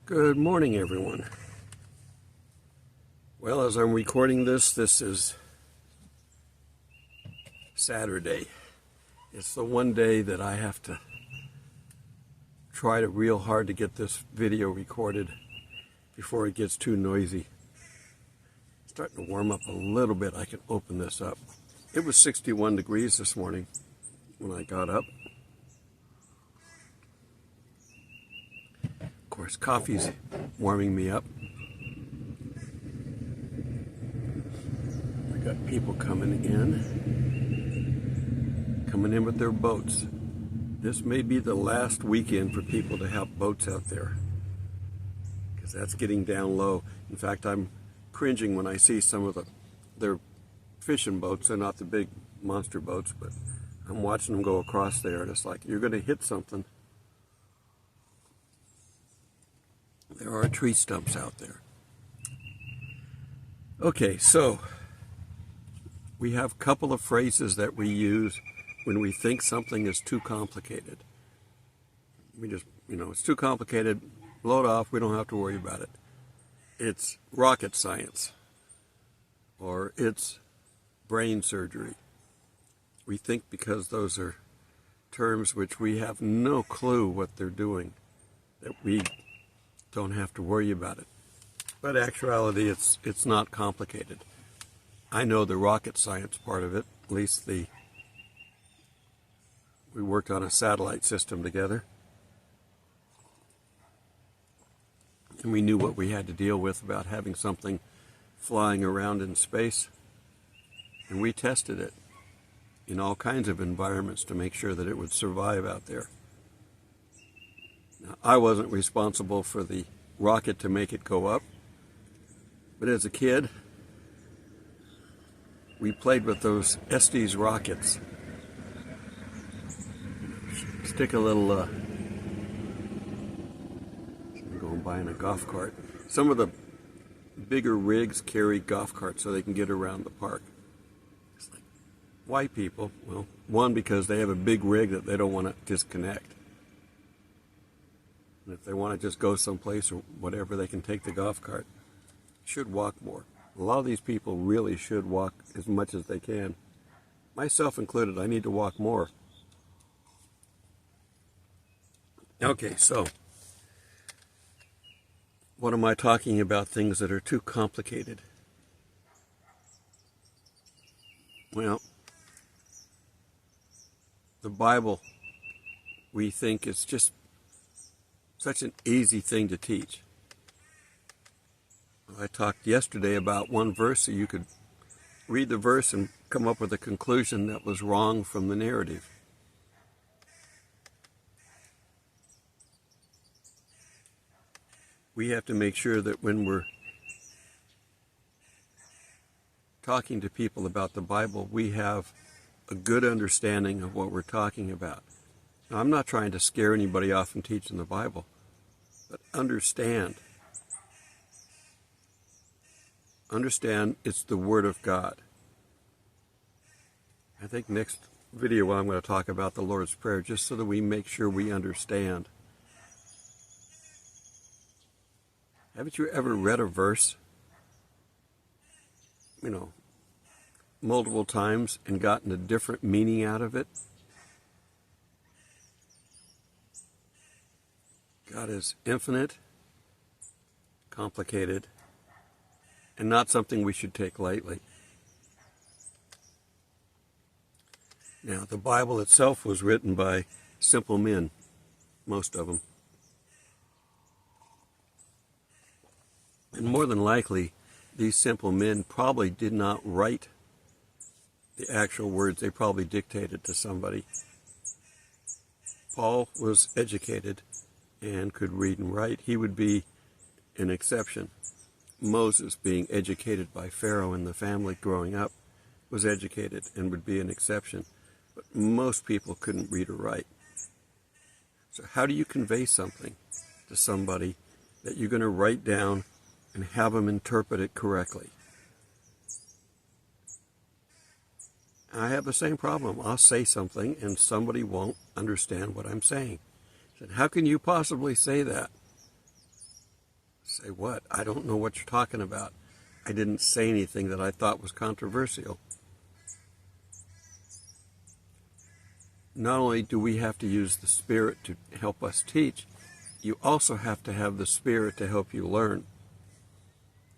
Good morning, everyone. Well, as I'm recording this is Saturday. It's the one day that I have to try real hard to get this video recorded before it gets too noisy. It's starting to warm up a little bit. I can open this up. It was 61 degrees this morning when I got up. Of course, coffee's warming me up. We got people coming in with their boats. This may be the last weekend for people to have boats out there, because that's getting down low. In fact, I'm cringing when I see some of their fishing boats. They're not the big monster boats, but I'm watching them go across there, and it's like, you're going to hit something. There are tree stumps out there. Okay, so we have a couple of phrases that we use when we think something is too complicated. We just, it's too complicated, blow it off, we don't have to worry about it. It's rocket science, or it's brain surgery. We think because those are terms which we have no clue what they're doing, that we don't have to worry about it. But actuality, it's not complicated. I know the rocket science part of it. At least we worked on a satellite system together, and we knew what we had to deal with about having something flying around in space, and we tested it in all kinds of environments to make sure that it would survive out there. Now, I wasn't responsible for the rocket to make it go up, but as a kid, we played with those Estes rockets. Stick a little, going by in a golf cart. Some of the bigger rigs carry golf carts so they can get around the park. It's like, why people? Well, one, because they have a big rig that they don't want to disconnect. And if they want to just go someplace or whatever, they can take the golf cart. Should walk more. A lot of these people really should walk as much as they can. Myself included, I need to walk more. Okay, so what am I talking about? Things that are too complicated. Well, the Bible, we think it's just such an easy thing to teach. I talked yesterday about one verse, so you could read the verse and come up with a conclusion that was wrong from the narrative. We have to make sure that when we're talking to people about the Bible, we have a good understanding of what we're talking about. Now, I'm not trying to scare anybody off from teaching the Bible, but understand it's the Word of God. I think next video I'm going to talk about the Lord's Prayer, just so that we make sure we understand. Haven't you ever read a verse, multiple times and gotten a different meaning out of it? God is infinite, complicated, and not something we should take lightly. Now, the Bible itself was written by simple men, most of them. And more than likely, these simple men probably did not write the actual words. They probably dictated to somebody. Paul was educated and could read and write. He would be an exception. Moses, being educated by Pharaoh in the family growing up, was educated and would be an exception. But most people couldn't read or write. So how do you convey something to somebody that you're going to write down and have them interpret it correctly? I have the same problem. I'll say something and somebody won't understand what I'm saying. I said, how can you possibly say that? Say, what? I don't know what you're talking about. I didn't say anything that I thought was controversial. Not only do we have to use the Spirit to help us teach, you also have to have the Spirit to help you learn.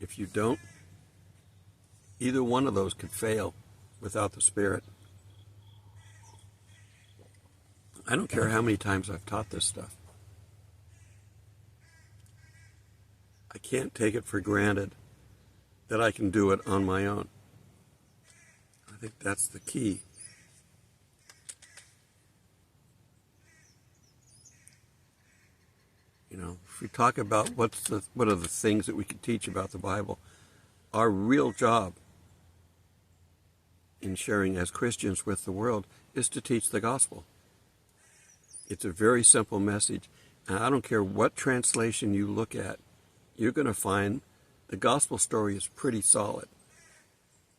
If you don't, either one of those could fail without the Spirit. I don't care how many times I've taught this stuff. I can't take it for granted that I can do it on my own. I think that's the key. You know, if we talk about what are the things that we can teach about the Bible, our real job in sharing as Christians with the world is to teach the gospel. It's a very simple message, and I don't care what translation you look at, you're going to find the gospel story is pretty solid.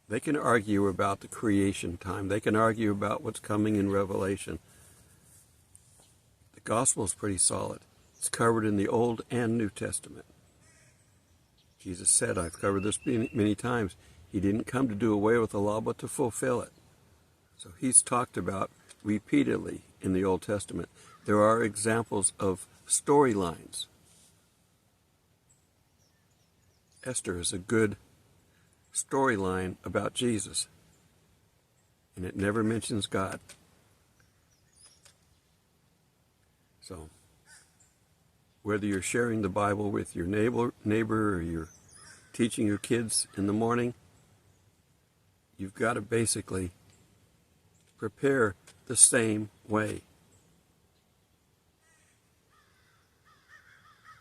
They can argue about the creation time. They can argue about what's coming in Revelation. The gospel is pretty solid. It's covered in the Old and New Testament. Jesus said, I've covered this many times, he didn't come to do away with the law, but to fulfill it. So he's talked about repeatedly in the Old Testament. There are examples of storylines. Esther is a good storyline about Jesus, and it never mentions God. So, whether you're sharing the Bible with your neighbor or you're teaching your kids in the morning, you've got to basically prepare the same way.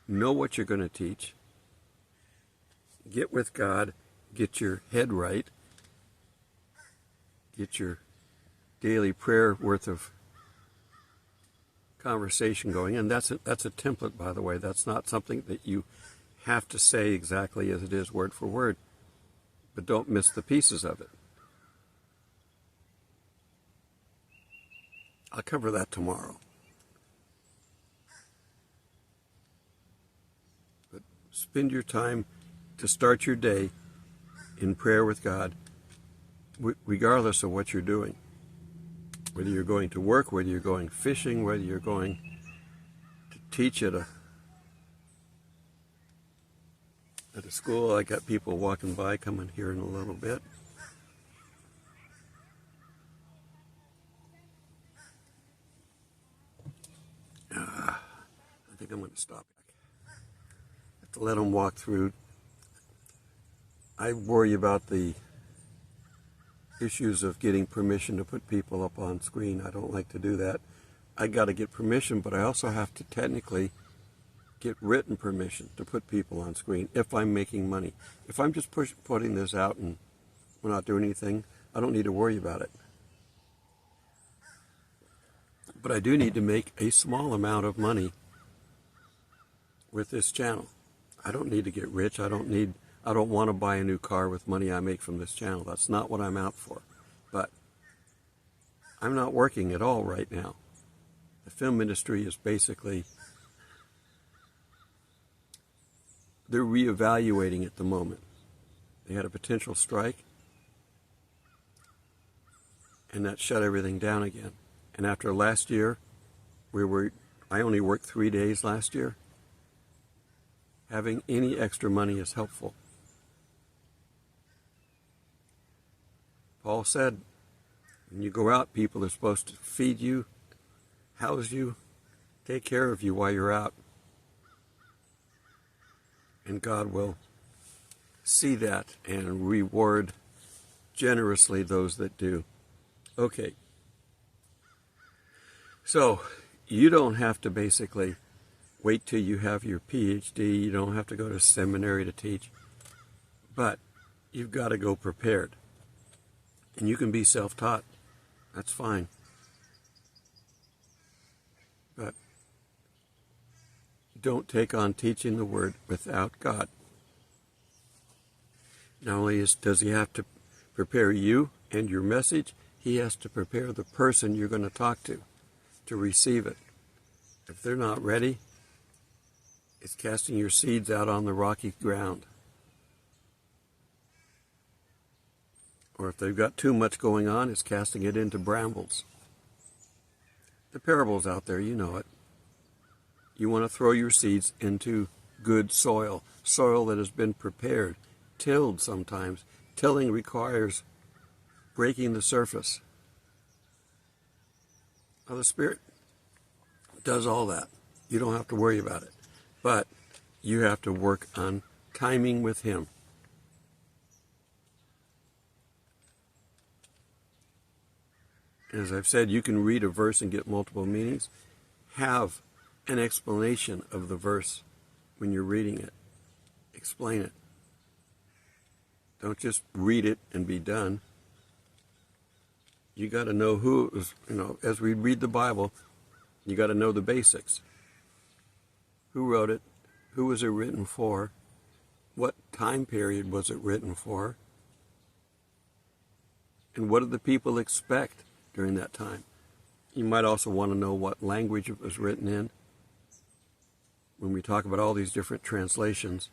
Know what you're going to teach. Get with God. Get your head right. Get your daily prayer worth of conversation going. And that's a template, by the way. That's not something that you have to say exactly as it is, word for word. But don't miss the pieces of it. I'll cover that tomorrow. But spend your time to start your day in prayer with God, regardless of what you're doing. Whether you're going to work, whether you're going fishing, whether you're going to teach at a school. I got people walking by coming here in a little bit. I think I'm going to stop. I have to let them walk through. I worry about the issues of getting permission to put people up on screen. I don't like to do that. I got to get permission, but I also have to technically get written permission to put people on screen if I'm making money. If I'm just putting this out and we're not doing anything, I don't need to worry about it. But I do need to make a small amount of money with this channel. I don't need to get rich. I don't want to buy a new car with money I make from this channel. That's not what I'm out for. But I'm not working at all right now. The film industry is basically, they're reevaluating at the moment. They had a potential strike, and that shut everything down again. And after last year, I only worked 3 days last year. Having any extra money is helpful. Paul said, when you go out, people are supposed to feed you, house you, take care of you while you're out. And God will see that and reward generously those that do. Okay. So, you don't have to basically wait till you have your PhD. You don't have to go to seminary to teach. But you've got to go prepared. And you can be self-taught. That's fine. But don't take on teaching the Word without God. Not only does He have to prepare you and your message, He has to prepare the person you're going to talk to receive it. If they're not ready, It's casting your seeds out on the rocky ground. Or if they've got too much going on, it's casting it into brambles. The parable's out there, you know it. You want to throw your seeds into good soil, soil that has been prepared, tilled sometimes. Tilling requires breaking the surface. Well, the Spirit does all that. You don't have to worry about it. But you have to work on timing with Him. As I've said, you can read a verse and get multiple meanings. Have an explanation of the verse when you're reading it. Explain it. Don't just read it and be done. You got to know who, as we read the Bible, you got to know the basics. Who wrote it? Who was it written for? What time period was it written for? And what did the people expect during that time? You might also want to know what language it was written in. When we talk about all these different translations,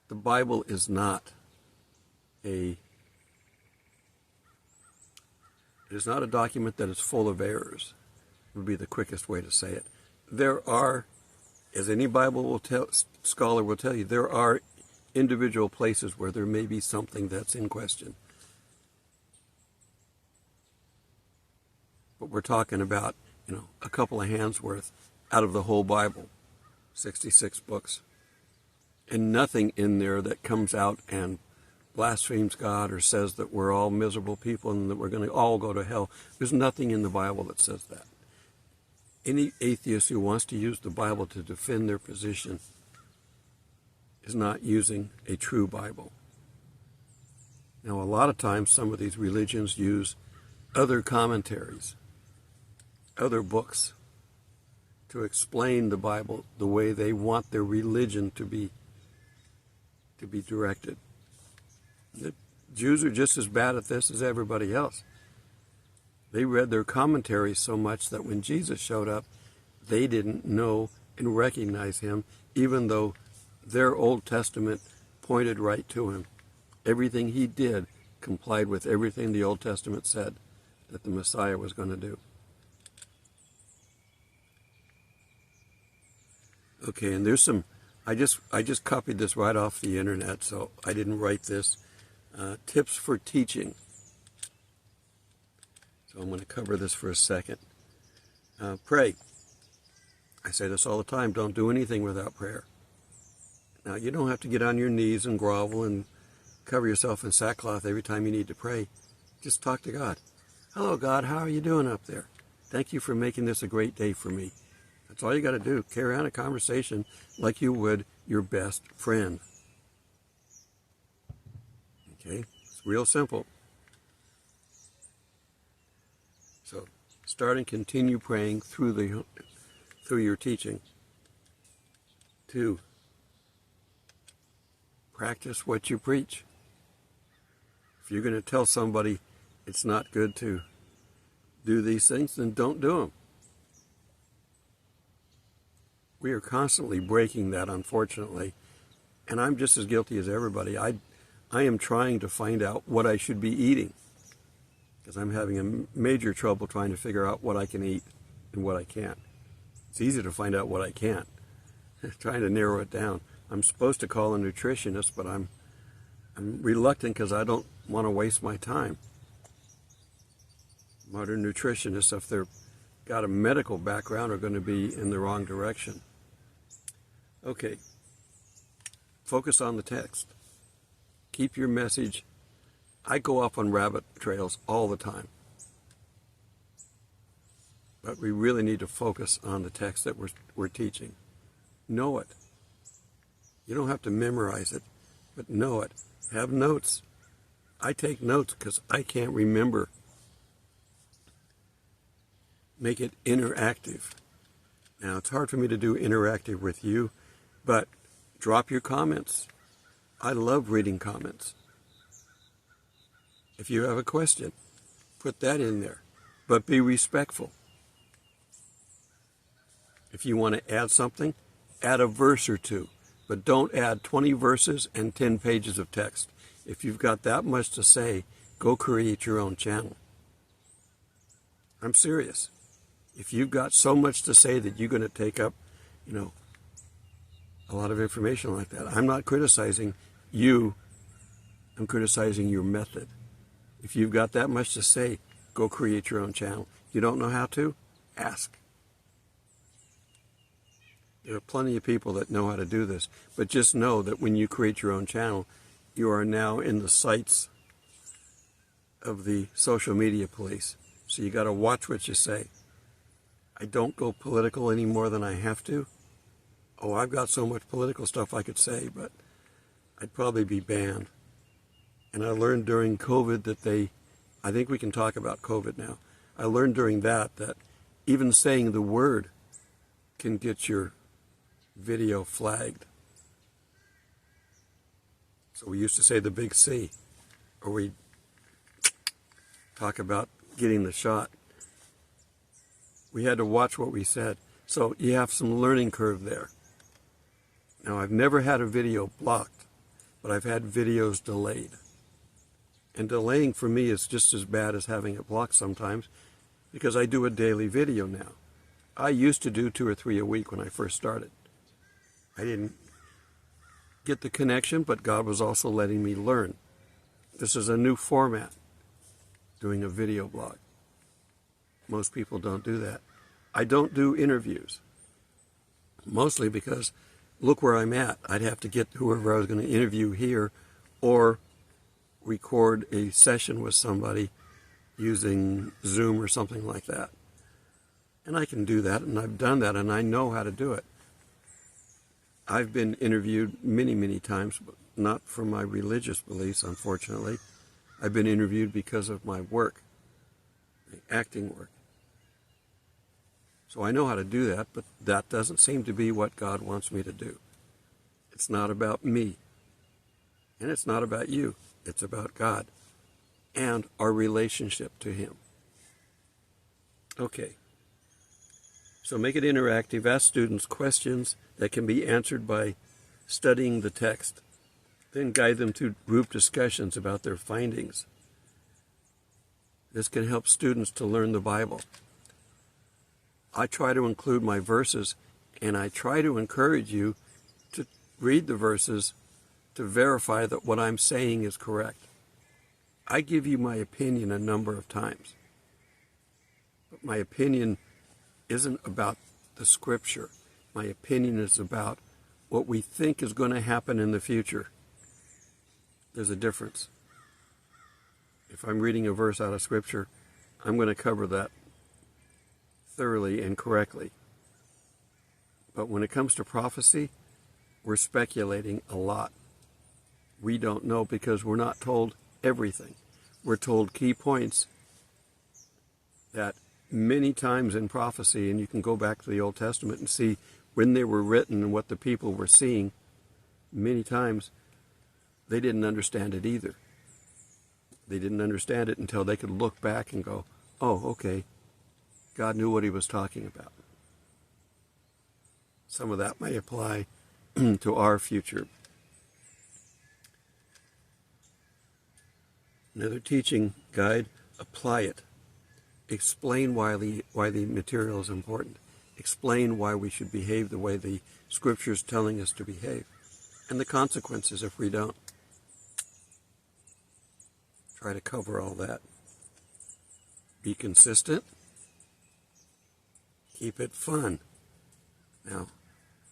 the Bible is not it is not a document that is full of errors, would be the quickest way to say it. There are, as any Bible scholar will tell you, there are individual places where there may be something that's in question. But we're talking about, a couple of hands worth out of the whole Bible, 66 books. And nothing in there that comes out and blasphemes God or says that we're all miserable people and that we're going to all go to hell. There's nothing in the Bible that says that. Any atheist who wants to use the Bible to defend their position is not using a true Bible. Now, a lot of times some of these religions use other commentaries, other books, to explain the Bible the way they want their religion to be directed. The Jews are just as bad at this as everybody else. They read their commentaries so much that when Jesus showed up, they didn't know and recognize Him, even though their Old Testament pointed right to Him. Everything He did complied with everything the Old Testament said that the Messiah was going to do. Okay, and there's some, I just copied this right off the internet, so I didn't write this. Tips for teaching. So I'm going to cover this for a second. Pray. I say this all the time, don't do anything without prayer. Now, you don't have to get on your knees and grovel and cover yourself in sackcloth every time you need to pray. Just talk to God. Hello, God, how are you doing up there? Thank you for making this a great day for me. That's all you got to do. Carry on a conversation like you would your best friend. Okay? It's real simple. So, start and continue praying through your teaching. 2, practice what you preach. If you're going to tell somebody it's not good to do these things, then don't do them. We are constantly breaking that, unfortunately, and I'm just as guilty as everybody. I am trying to find out what I should be eating, because I'm having a major trouble trying to figure out what I can eat and what I can't. It's easy to find out what I can't. Trying to narrow it down. I'm supposed to call a nutritionist, but I'm reluctant because I don't want to waste my time. Modern nutritionists, if they're got a medical background, are going to be in the wrong direction. Okay. Focus on the text. Keep your message. I go off on rabbit trails all the time. But we really need to focus on the text that we're teaching. Know it. You don't have to memorize it, but know it. Have notes. I take notes because I can't remember. Make it interactive. Now, it's hard for me to do interactive with you, but drop your comments. I love reading comments. If you have a question, put that in there, but be respectful. If you want to add something, Add a verse or two, but don't add 20 verses and 10 pages of text. If you've got that much to say, go create your own channel. I'm serious. If you've got so much to say that you're going to take up, a lot of information like that, I'm not criticizing you. I'm criticizing your method. If you've got that much to say, go create your own channel. You don't know how to? Ask. There are plenty of people that know how to do this, but just know that when you create your own channel, you are now in the sights of the social media police. So you got to watch what you say. I don't go political any more than I have to. Oh, I've got so much political stuff I could say, but I'd probably be banned. And I learned during COVID that I think we can talk about COVID now. I learned during that even saying the word can get your video flagged. So we used to say the big C, or we talk about getting the shot. We had to watch what we said. So you have some learning curve there. Now, I've never had a video blocked, but I've had videos delayed. And delaying for me is just as bad as having it blocked sometimes, because I do a daily video now. I used to do 2 or 3 a week when I first started. I didn't get the connection, but God was also letting me learn. This is a new format, doing a video blog. Most people don't do that. I don't do interviews, mostly because look where I'm at. I'd have to get whoever I was going to interview here or record a session with somebody using Zoom or something like that. And I can do that, and I've done that, and I know how to do it. I've been interviewed many, many times, but not for my religious beliefs, unfortunately. I've been interviewed because of my work, my acting work. So I know how to do that, but that doesn't seem to be what God wants me to do. It's not about me, and it's not about you. It's about God and our relationship to Him. Okay. So make it interactive. Ask students questions that can be answered by studying the text. Then guide them to group discussions about their findings. This can help students to learn the Bible. I try to include my verses, and I try to encourage you to read the verses to verify that what I'm saying is correct. I give you my opinion a number of times, but my opinion isn't about the Scripture. My opinion is about what we think is going to happen in the future. There's a difference. If I'm reading a verse out of Scripture, I'm going to cover that thoroughly and correctly. But when it comes to prophecy, we're speculating a lot. We don't know because we're not told everything. We're told key points that many times in prophecy, and you can go back to the Old Testament and see when they were written and what the people were seeing, many times they didn't understand it either. They didn't understand it until they could look back and go, oh, okay, God knew what He was talking about. Some of that may apply to our future. Another teaching guide, apply it. Explain why the material is important. Explain why we should behave the way the Scripture is telling us to behave, and the consequences if we don't. Try to cover all that. Be consistent. Keep it fun. Now,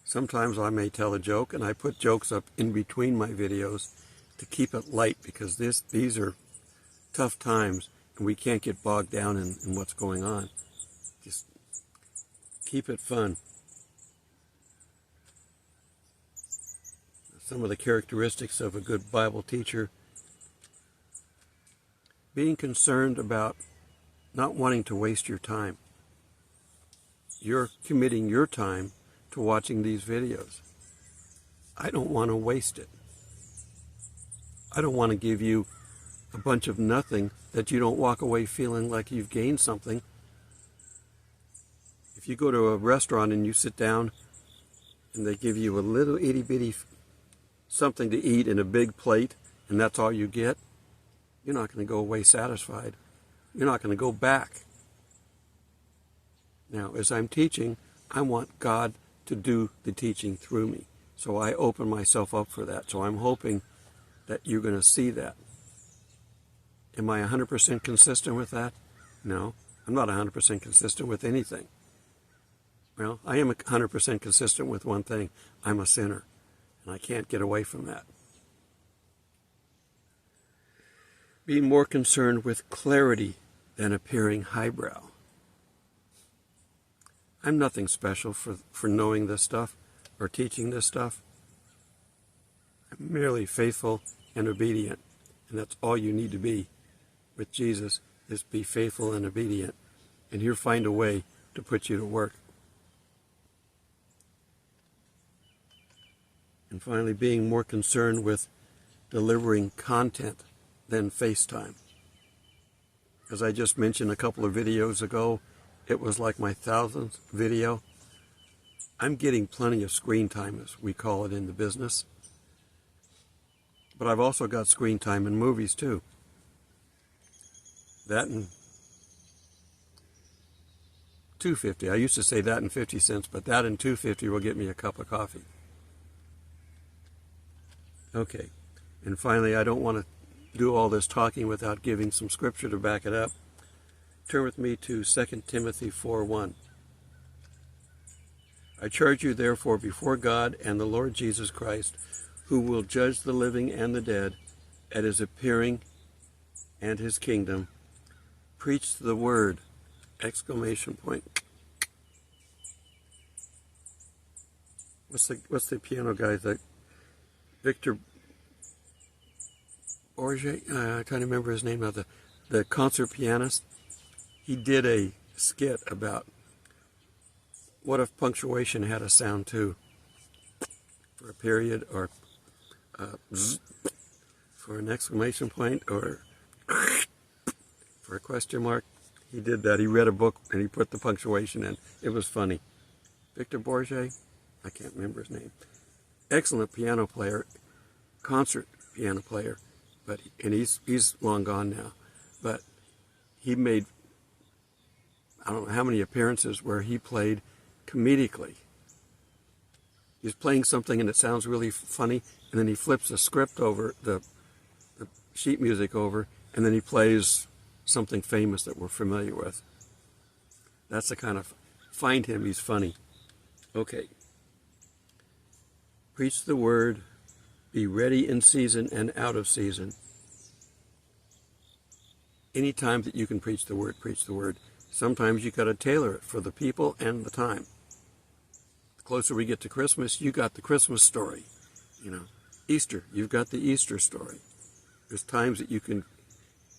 sometimes I may tell a joke, and I put jokes up in between my videos to keep it light, because these are tough times, and we can't get bogged down in what's going on. Just keep it fun. Some of the characteristics of a good Bible teacher: being concerned about not wanting to waste your time. You're committing your time to watching these videos. I don't want to waste it. I don't want to give you a bunch of nothing that you don't walk away feeling like you've gained something. If you go to a restaurant and you sit down and they give you a little itty bitty something to eat in a big plate, and that's all you get, you're not going to go away satisfied. You're not going to go back. Now, as I'm teaching, I want God to do the teaching through me. So I open myself up for that. So I'm hoping that you're going to see that. Am I 100% consistent with that? No, I'm not 100% consistent with anything. Well, I am 100% consistent with one thing. I'm a sinner, and I can't get away from that. Be more concerned with clarity than appearing highbrow. I'm nothing special for knowing this stuff or teaching this stuff. I'm merely faithful and obedient, and that's all you need to be with Jesus, is be faithful and obedient, and He'll find a way to put you to work. And finally, being more concerned with delivering content than FaceTime. As I just mentioned a couple of videos ago, it was like my 1000th video. I'm getting plenty of screen time, as we call it in the business. But I've also got screen time in movies too. That and $2.50. I used to say that and 50 cents, but that and $2.50 will get me a cup of coffee. Okay, and finally, I don't want to do all this talking without giving some scripture to back it up. Turn with me to 2 Timothy 4:1. I charge you therefore before God and the Lord Jesus Christ, who will judge the living and the dead at His appearing and His kingdom. Preach the word! Exclamation point. What's the piano guy? Victor Borge? I'm trying to remember his name now. The concert pianist. He did a skit about what if punctuation had a sound too, for a period, or for an exclamation point, or for a question mark. He did that. He read a book and he put the punctuation in. It was funny. Victor Borge? I can't remember his name. Excellent piano player, concert piano player, and he's long gone now. But he made, I don't know how many appearances where he played comedically. He's playing something and it sounds really funny, and then he flips the script over, the sheet music over, and then he plays something famous that we're familiar with. That's the kind of, find him, he's funny. Okay. Preach the word, be ready in season and out of season. Any time that you can preach the word, preach the word. Sometimes you got to tailor it for the people and the time. The closer we get to Christmas, you got the Christmas story. You know, Easter, you've got the Easter story. There's times that you can,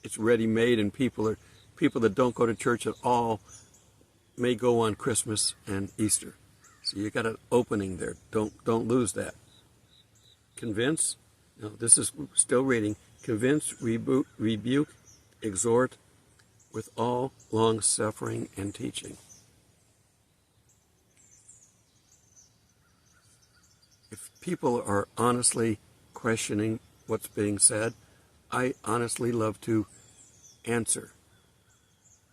it's ready-made, and people that don't go to church at all may go on Christmas and Easter. So you got an opening there. Don't lose that. Convince. No, this is still reading. Convince, rebuke, exhort with all long-suffering and teaching. If people are honestly questioning what's being said, I honestly love to answer.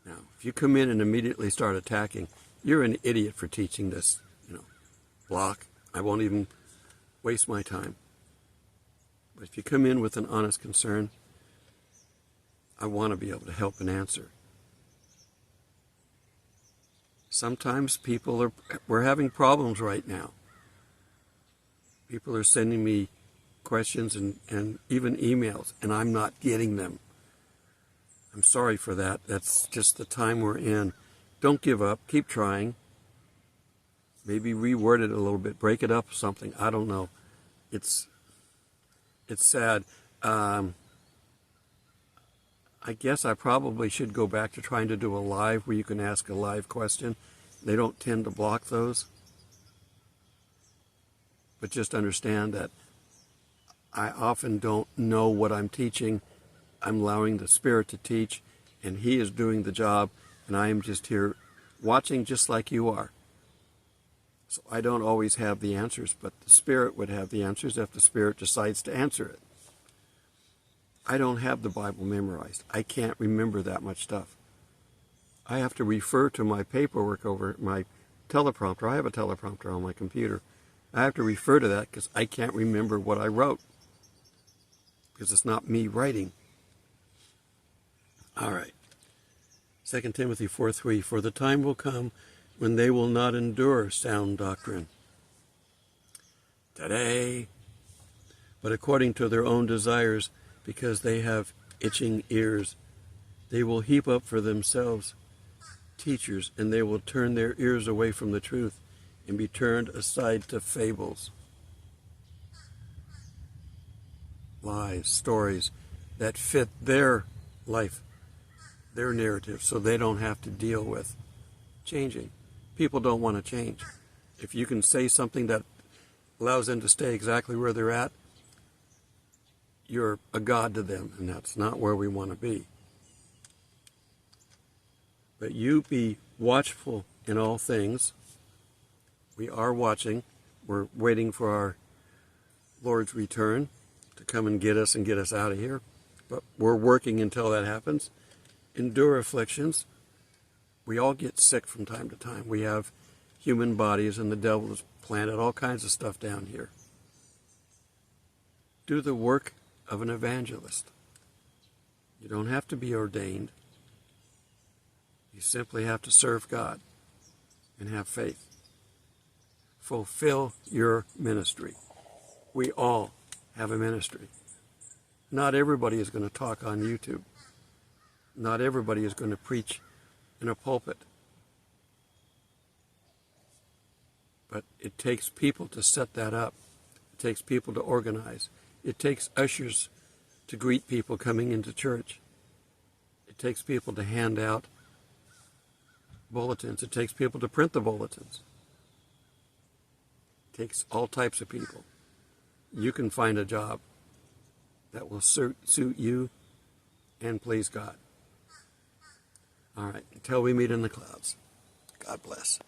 Now, if you come in and immediately start attacking, you're an idiot for teaching this. Block. I won't even waste my time. But if you come in with an honest concern, I want to be able to help and answer. Sometimes we're having problems right now. People are sending me questions and even emails, and I'm not getting them. I'm sorry for that. That's just the time we're in. Don't give up. Keep trying. Maybe reword it a little bit, break it up, something. I don't know. It's sad. I guess I probably should go back to trying to do a live where you can ask a live question. They don't tend to block those. But just understand that I often don't know what I'm teaching. I'm allowing the Spirit to teach, and He is doing the job, and I am just here watching just like you are. So I don't always have the answers, but the Spirit would have the answers if the Spirit decides to answer it. I don't have the Bible memorized. I can't remember that much stuff. I have to refer to my paperwork over my teleprompter. I have a teleprompter on my computer. I have to refer to that because I can't remember what I wrote, because it's not me writing. All right. 2 Timothy 4:3, for the time will come when they will not endure sound doctrine. Today. But according to their own desires, because they have itching ears, they will heap up for themselves teachers, and they will turn their ears away from the truth and be turned aside to fables. Lies, stories that fit their life, their narrative, so they don't have to deal with changing. People don't want to change. If you can say something that allows them to stay exactly where they're at, you're a god to them, and that's not where we want to be. But you be watchful in all things. We are watching. We're waiting for our Lord's return to come and get us out of here. But we're working until that happens. Endure afflictions. We all get sick from time to time. We have human bodies, and the devil has planted all kinds of stuff down here. Do the work of an evangelist. You don't have to be ordained. You simply have to serve God and have faith. Fulfill your ministry. We all have a ministry. Not everybody is going to talk on YouTube. Not everybody is going to preach in a pulpit. But it takes people to set that up. It takes people to organize. It takes ushers to greet people coming into church. It takes people to hand out bulletins. It takes people to print the bulletins. It takes all types of people. You can find a job that will suit you and please God. All right, until we meet in the clouds. God bless.